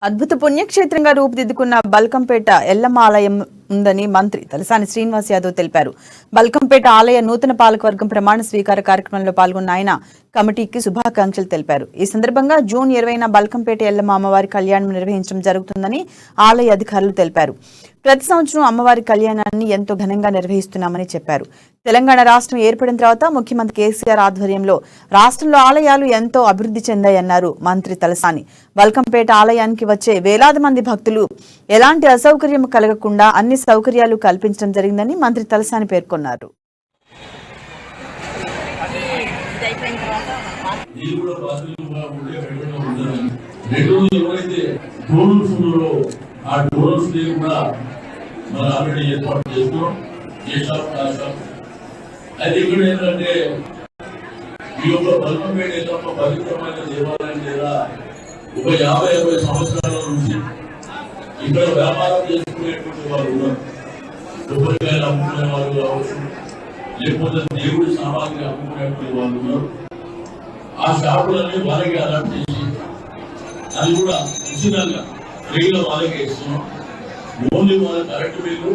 అద్భుత పుణ్యక్షేత్రంగా రూపుదిద్దుకున్న బల్కంపేట ఎల్లమ్మ ఆలయం ఉందని మంత్రి తలసాని శ్రీనివాస్ యాదవ్ తెలిపారు. బల్కంపేట ఆలయ నూతన పాలకవర్గం ప్రమాణ స్వీకార కార్యక్రమంలో పాల్గొన్న ఆయన కమిటీకి శుభాకాంక్షలు తెలిపారు. ఈ సందర్భంగా జూన్ 20న బల్కంపేట ఎల్లమ్మ అమ్మవారి కళ్యాణం నిర్వహించడం జరుగుతుందని ఆలయ అధికారులు తెలిపారు. ప్రతి సంవత్సరం అమ్మవారి కళ్యాణాన్ని ఎంతో ఘనంగా నిర్వహిస్తున్నామని చెప్పారు. తెలంగాణ రాష్ట్రం ఏర్పడిన తర్వాత ముఖ్యమంత్రి కేసీఆర్ ఆధ్వర్యంలో రాష్ట్రంలో ఆలయాలు ఎంతో అభివృద్ధి చెందాయన్నారు మంత్రి తలసాని. బల్కంపేట ఆలయానికి వచ్చే వేలాది మంది భక్తులు ఎలాంటి అసౌకర్యం కలగకుండా అన్ని సౌకర్యాలు కల్పించడం జరిగిందని మంత్రి తలసాని పేర్కొన్నారు. అది ఇక్కడ ఏంటంటే ఈ యొక్క బల్కంపేట యొక్క పవిత్రమైన దేవాలయం లేదా ఒక 50-60 సంవత్సరాల నుంచి ఇక్కడ వ్యాపారం చేసుకునేటువంటి వాళ్ళు ఉన్నారు. కొబ్బరికాయలు అమ్ముకునే వాళ్ళు కావచ్చు, లేకపోతే దేవుడి సామాగ్రి అమ్ముకునేటువంటి వాళ్ళు ఉన్నారు. ఆ షాపులన్నీ వాళ్ళకి అలర్ట్ చేసి అది కూడా ఉచితంగా ఫ్రీగా వాళ్ళకి ఇస్తున్నాం. ఓన్లీ వాళ్ళ కరెంటు బిల్లు